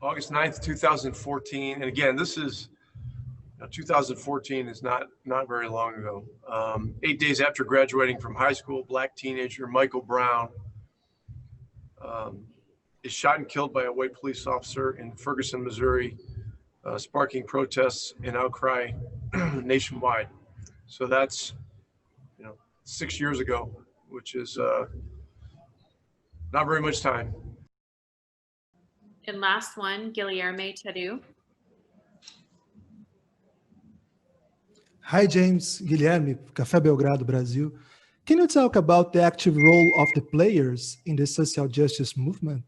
August 9th, 2014. And again, this is 2014 is not very long ago. 8 days after graduating from high school, black teenager Michael Brown is shot and killed by a white police officer in Ferguson, Missouri, sparking protests and outcry nationwide. So that's 6 years ago, which is not very much time. And last one, Guilherme Tadeu. Hi, James. Guilherme, Café Belgrado, Brasil. Can you talk about the active role of the players in the social justice movement?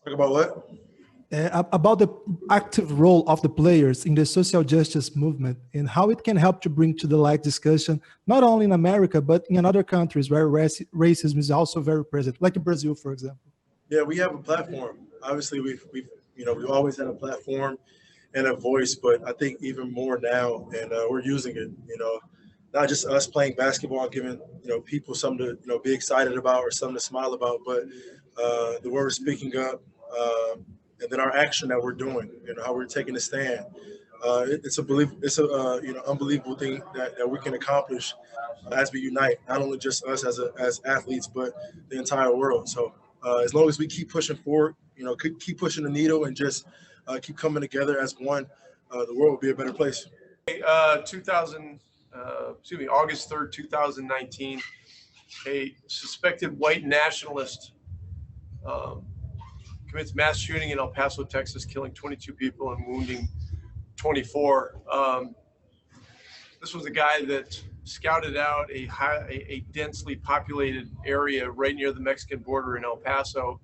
Talk about what? About the active role of the players in the social justice movement and how it can help to bring to the light discussion, not only in America, but in other countries where racism is also very present, like in Brazil, for example. Yeah, we have a platform. Obviously, we've always had a platform and a voice, but I think even more now, and we're using it. Not just us playing basketball, giving people something to be excited about or something to smile about, but the way we're speaking up, and then our action that we're doing, how we're taking a stand. It's unbelievable thing that we can accomplish as we unite, not only just us as athletes, but the entire world. So as long as we keep pushing forward, keep pushing the needle and just keep coming together as one, the world will be a better place. August 3rd, 2019, a suspected white nationalist commits mass shooting in El Paso, Texas, killing 22 people and wounding 24. This was a guy that scouted out a densely populated area right near the Mexican border in El Paso,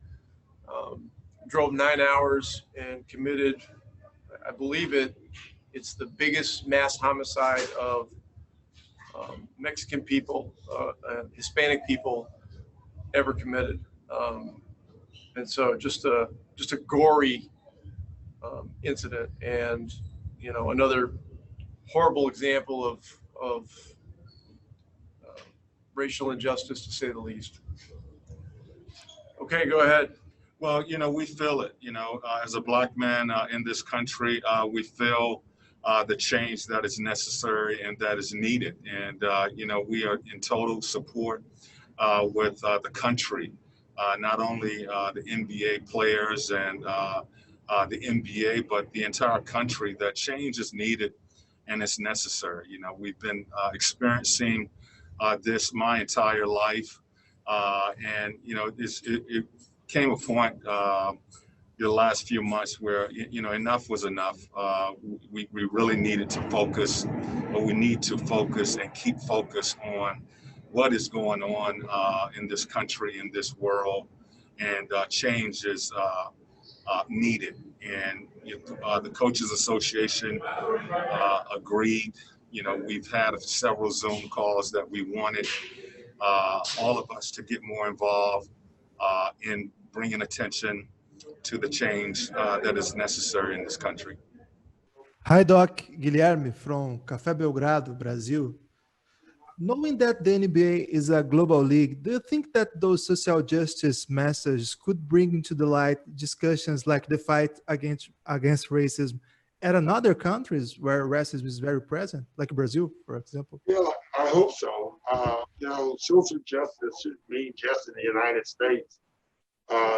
drove 9 hours and committed, I believe it's the biggest mass homicide of Mexican people, Hispanic people ever committed. And so just a gory incident, and another horrible example of racial injustice, to say the least. Okay, go ahead. Well, we feel it. As a black man in this country, we feel the change that is necessary and that is needed. And we are in total support with the country. Not only the NBA players and the NBA, but the entire country, that change is needed and it's necessary. We've been experiencing this my entire life. And, it came a point the last few months where, enough was enough. We really needed to focus, or we need to focus and keep focused on what is going on in this country, in this world, and change is needed. And the Coaches Association agreed. We've had several Zoom calls that we wanted all of us to get more involved in bringing attention to the change that is necessary in this country. Hi, Doc. Guilherme from Café Belgrado, Brazil. Knowing that the NBA is a global league, do you think that those social justice messages could bring into the light discussions like the fight against racism at another countries where racism is very present, like Brazil, for example? Yeah, I hope so. Social justice should mean just in the United States.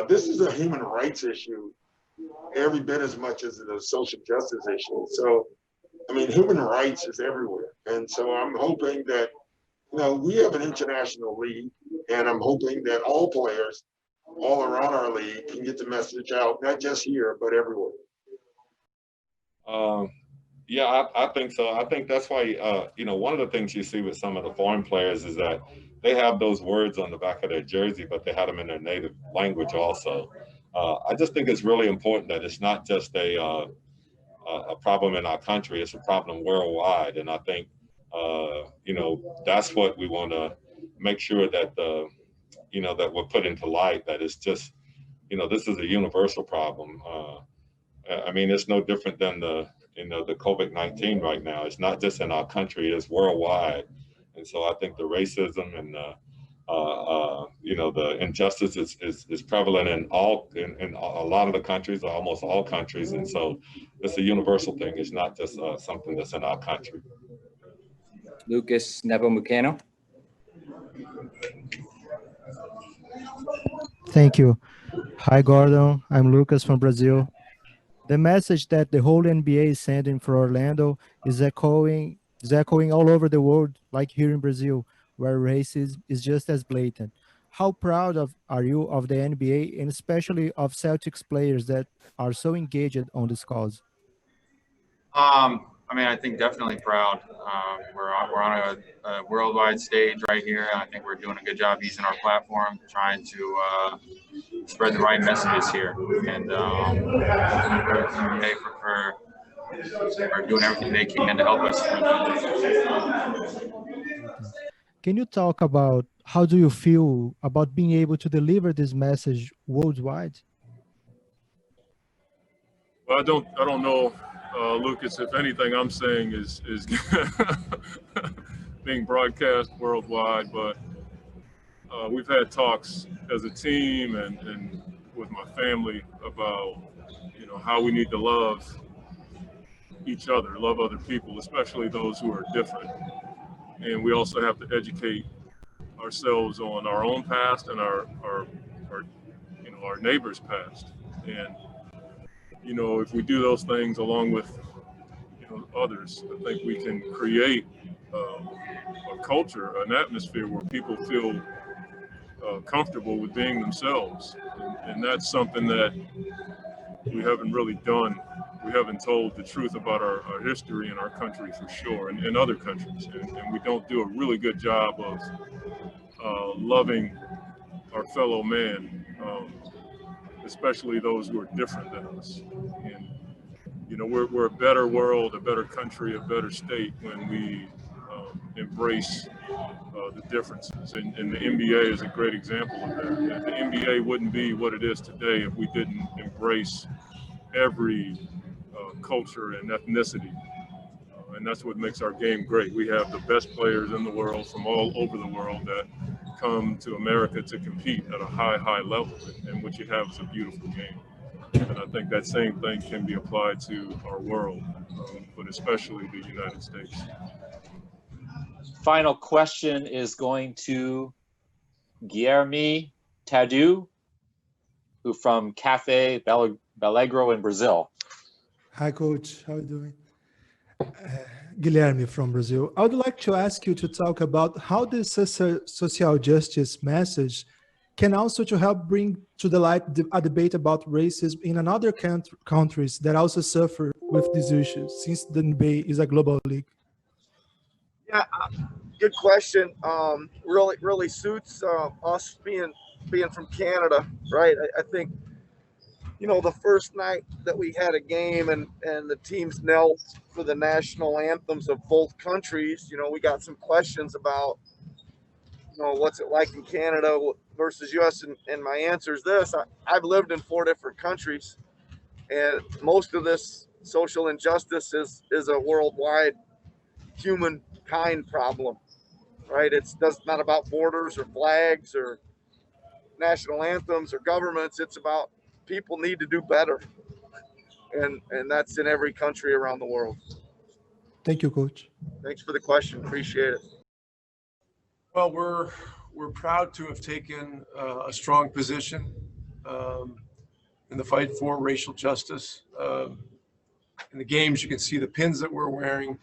This is a human rights issue every bit as much as a social justice issue. So, human rights is everywhere. And so I'm hoping that, we have an international league, and I'm hoping that all players all around our league can get the message out, not just here, but everywhere. Yeah, I think so. I think that's why, one of the things you see with some of the foreign players is that they have those words on the back of their jersey, but they have them in their native language also. I just think it's really important that it's not just a problem in our country, it's a problem worldwide. And I think, that's what we want to make sure that, that we're put into light, that it's just, this is a universal problem. It's no different than the COVID-19 right now. It's not just in our country, it's worldwide. And so I think the racism and, know, the injustice is prevalent in a lot of the countries, or almost all countries. And so it's a universal thing. It's not just something that's in our country. Lucas Nepomuceno. Thank you. Hi, Gordon. I'm Lucas from Brazil. The message that the whole NBA is sending for Orlando is echoing all over the world, like here in Brazil, where racism is just as blatant. How proud are you of the NBA, and especially of Celtics players that are so engaged on this cause? I mean, I think definitely proud. We're on a worldwide stage right here. I think we're doing a good job using our platform, trying to spread the right messages here. And for doing everything they can to help us. Can you talk about how do you feel about being able to deliver this message worldwide? Well, I don't know, Lucas. If anything, I'm saying is being broadcast worldwide. But we've had talks as a team and with my family about, you know, how we need to love each other, love other people, especially those who are different. And we also have to educate ourselves on our own past and our you know, our neighbors' past. And you know, if we do those things along with, you know, others, I think we can create a culture, an atmosphere where people feel comfortable with being themselves. And that's something that we haven't really done. We haven't told the truth about our history in our country for sure, and in other countries. And we don't do a really good job of loving our fellow man, especially those who are different than us. And, you know, we're a better world, a better country, a better state when we embrace the differences. And the NBA is a great example of that. The NBA wouldn't be what it is today if we didn't embrace every culture and ethnicity. And that's what makes our game great. We have the best players in the world from all over the world that come to America to compete at a high level. And what you have is a beautiful game. And I think that same thing can be applied to our world, but especially the United States. Final question is going to Guilherme Tadeu, who from Cafe Belegro in Brazil. Hi, Coach. How are you doing? Guilherme from Brazil. I would like to ask you to talk about how this social justice message can also to help bring to the light a debate about racism in another countries that also suffer with these issues, since the NBA is a global league. Yeah, good question. Really suits us being from Canada, right? I think, you know, the first night that we had a game and the teams knelt for the national anthems of both countries, you know, we got some questions about, you know, what's it like in Canada versus US, and my answer is this. I've lived in 4 different countries, and most of this social injustice is a worldwide humankind problem, right? It's not about borders or flags or national anthems or governments. It's about people need to do better, and that's in every country around the world. Thank you, Coach. Thanks for the question. Appreciate it. Well, we're proud to have taken a strong position in the fight for racial justice. In the games, you can see the pins that we're wearing.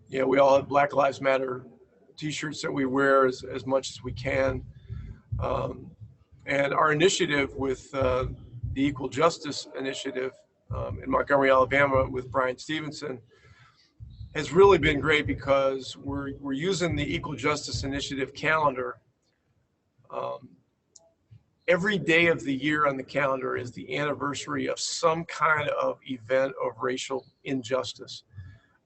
Yeah, we all have Black Lives Matter T-shirts that we wear as much as we can. And our initiative with the Equal Justice Initiative in Montgomery, Alabama, with Brian Stevenson, has really been great because we're using the Equal Justice Initiative calendar. Every day of the year on the calendar is the anniversary of some kind of event of racial injustice.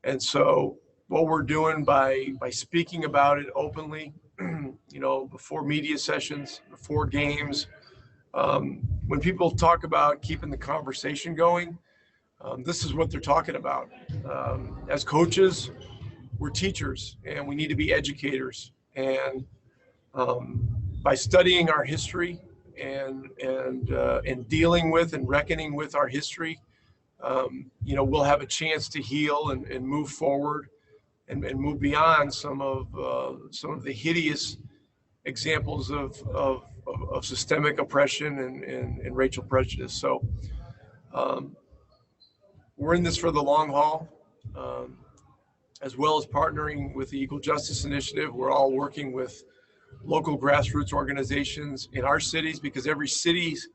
And so what we're doing by speaking about it openly, you know, before media sessions, before games, when people talk about keeping the conversation going, this is what they're talking about. As coaches, we're teachers, and we need to be educators. And by studying our history and dealing with and reckoning with our history, you know, we'll have a chance to heal and move forward and move beyond some of the hideous examples of systemic oppression and racial prejudice. So we're in this for the long haul, as well as partnering with the Equal Justice Initiative. We're all working with local grassroots organizations in our cities, because every city's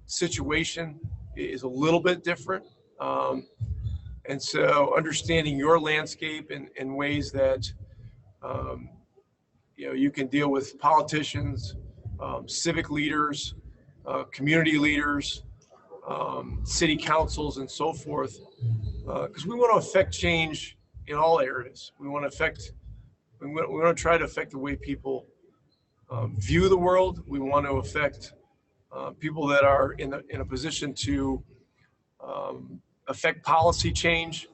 situation is a little bit different. And so understanding your landscape in ways that you know, you can deal with politicians, civic leaders, community leaders, city councils, and so forth, because we want to affect change in all areas. We want to try to affect the way people view the world. We want to affect people that are in a position to affect policy change,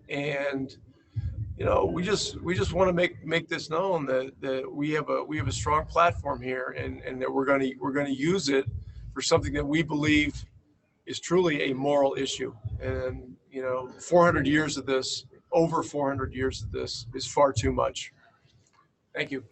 and you know, we just want to make this known that we have a strong platform here, and that we're going to use it for something that we believe is truly a moral issue. And you know, 400 years of this, over 400 years of this, is far too much. Thank you.